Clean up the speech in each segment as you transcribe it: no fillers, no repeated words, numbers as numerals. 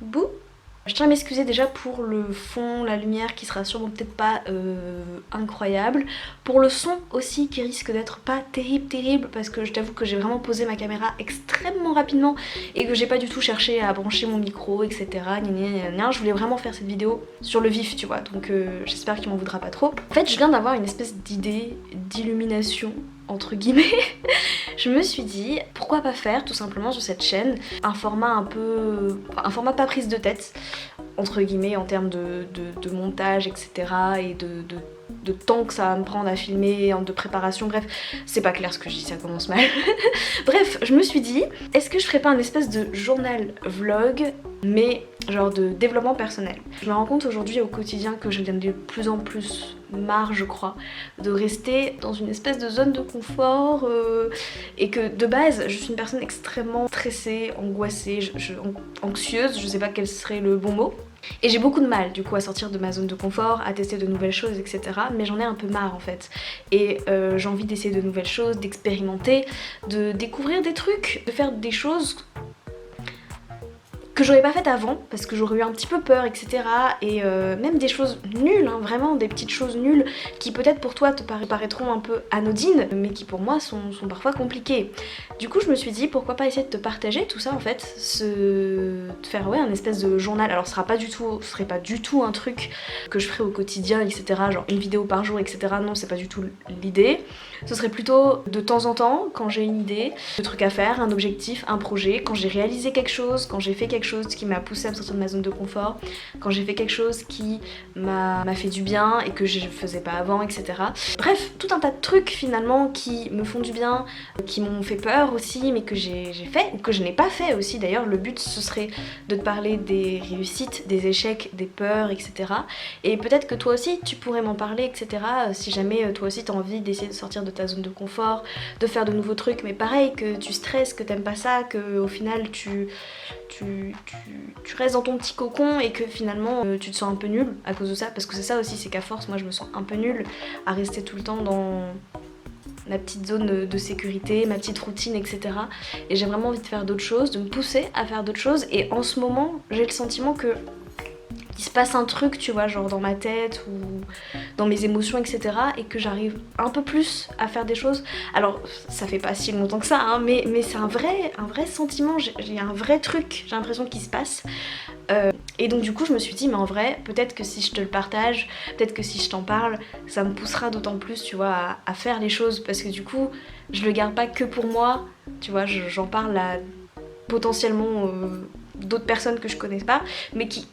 Bouh. Je tiens à m'excuser déjà pour le fond, la lumière qui sera sûrement peut-être pas incroyable. Pour le son aussi qui risque d'être pas terrible parce que je t'avoue que j'ai vraiment posé ma caméra extrêmement rapidement et que j'ai pas du tout cherché à brancher mon micro, etc. Je voulais vraiment faire cette vidéo sur le vif, tu vois, donc j'espère qu'il m'en voudra pas trop. En fait, je viens d'avoir une espèce d'idée d'illumination entre guillemets. Je me suis dit pourquoi pas faire tout simplement sur cette chaîne un format pas prise de tête entre guillemets en termes de montage, etc. et de temps que ça va me prendre à filmer, de préparation, bref, c'est pas clair ce que je dis, ça commence mal. Bref, je me suis dit, est-ce que je ferais pas un espèce de journal vlog, mais genre de développement personnel. Je me rends compte aujourd'hui au quotidien que je viens de plus en plus marre, je crois, de rester dans une espèce de zone de confort et que de base, je suis une personne extrêmement stressée, angoissée, anxieuse, je sais pas quel serait le bon mot. Et j'ai beaucoup de mal du coup à sortir de ma zone de confort, à tester de nouvelles choses, etc. Mais j'en ai un peu marre en fait. Et j'ai envie d'essayer de nouvelles choses, d'expérimenter, de découvrir des trucs, de faire des choses que j'aurais pas faites avant parce que j'aurais eu un petit peu peur, etc. Et même des choses nulles, hein, vraiment des petites choses nulles qui peut-être pour toi te paraîtront un peu anodines mais qui pour moi sont parfois compliquées. Du coup je me suis dit pourquoi pas essayer de te partager tout ça en fait, de faire un espèce de journal. Alors ce serait pas du tout un truc que je ferais au quotidien, etc. Genre une vidéo par jour, etc. Non, c'est pas du tout l'idée. Ce serait plutôt de temps en temps quand j'ai une idée, un truc à faire, un objectif, un projet, quand j'ai réalisé quelque chose, quand j'ai fait quelque chose qui m'a poussé à me sortir de ma zone de confort, quand j'ai fait quelque chose qui m'a fait du bien et que je faisais pas avant, etc. Bref, tout un tas de trucs finalement qui me font du bien, qui m'ont fait peur aussi, mais que j'ai fait, ou que je n'ai pas fait aussi d'ailleurs. Le but ce serait de te parler des réussites, des échecs, des peurs, etc. Et peut-être que toi aussi tu pourrais m'en parler, etc. Si jamais toi aussi t'as envie d'essayer de sortir de ta zone de confort, de faire de nouveaux trucs, mais pareil, que tu stresses, que t'aimes pas ça, que au final tu restes dans ton petit cocon et que finalement tu te sens un peu nul à cause de ça, parce que c'est ça aussi, c'est qu'à force moi je me sens un peu nulle à rester tout le temps dans ma petite zone de sécurité, ma petite routine, etc. Et j'ai vraiment envie de faire d'autres choses, de me pousser à faire d'autres choses, et en ce moment j'ai le sentiment que il se passe un truc, tu vois, genre dans ma tête ou dans mes émotions, etc. et que j'arrive un peu plus à faire des choses. Alors, ça fait pas si longtemps que ça, hein, mais c'est un vrai sentiment, j'ai un vrai truc, j'ai l'impression qu'il se passe. Et donc du coup, je me suis dit, mais en vrai, peut-être que si je te le partage, peut-être que si je t'en parle, ça me poussera d'autant plus, tu vois, à faire les choses, parce que du coup, je le garde pas que pour moi, tu vois, j'en parle à potentiellement d'autres personnes que je connais pas, mais qui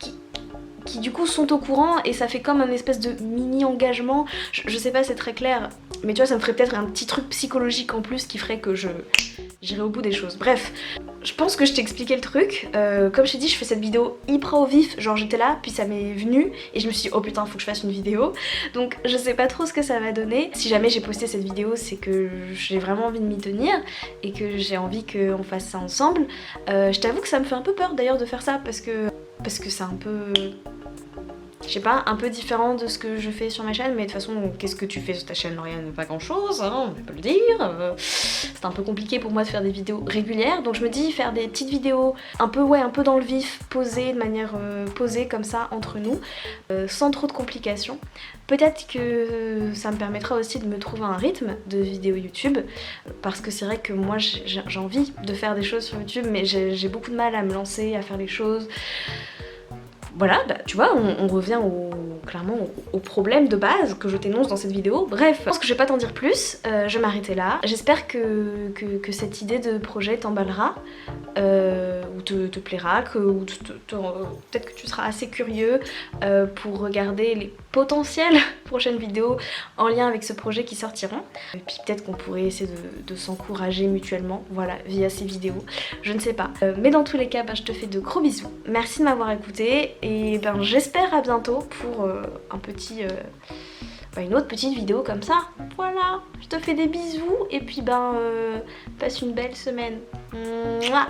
du coup sont au courant, et ça fait comme un espèce de mini engagement. Je sais pas, c'est très clair, mais tu vois, ça me ferait peut-être un petit truc psychologique en plus qui ferait que j'irai au bout des choses. Bref, je pense que je t'ai expliqué le truc. Comme je t'ai dit, je fais cette vidéo hyper au vif, genre j'étais là, puis ça m'est venu, et je me suis dit, oh putain, faut que je fasse une vidéo. Donc je sais pas trop ce que ça va donner. Si jamais j'ai posté cette vidéo, c'est que j'ai vraiment envie de m'y tenir, et que j'ai envie qu'on fasse ça ensemble. Je t'avoue que ça me fait un peu peur d'ailleurs de faire ça, parce que c'est un peu... je sais pas, un peu différent de ce que je fais sur ma chaîne, mais de toute façon, qu'est-ce que tu fais sur ta chaîne? Rien, pas grand chose, hein, on peut le dire. C'est un peu compliqué pour moi de faire des vidéos régulières, donc je me dis faire des petites vidéos un peu, un peu dans le vif, posées, de manière posée comme ça, entre nous, sans trop de complications. Peut-être que ça me permettra aussi de me trouver un rythme de vidéos YouTube, parce que c'est vrai que moi j'ai envie de faire des choses sur YouTube, mais j'ai beaucoup de mal à me lancer, à faire les choses. Voilà, bah, tu vois, on revient clairement au problème de base que je t'énonce dans cette vidéo. Bref, je pense que je vais pas t'en dire plus, je vais m'arrêter là. J'espère que cette idée de projet t'emballera, ou te plaira, ou peut-être que tu seras assez curieux pour regarder les potentielles prochaines vidéos en lien avec ce projet qui sortiront. Et puis peut-être qu'on pourrait essayer de s'encourager mutuellement, voilà, via ces vidéos, je ne sais pas. Mais dans tous les cas, bah, je te fais de gros bisous. Merci de m'avoir écouté, et ben j'espère à bientôt pour une autre petite vidéo comme ça. Voilà, je te fais des bisous, et puis passe une belle semaine. Mouah.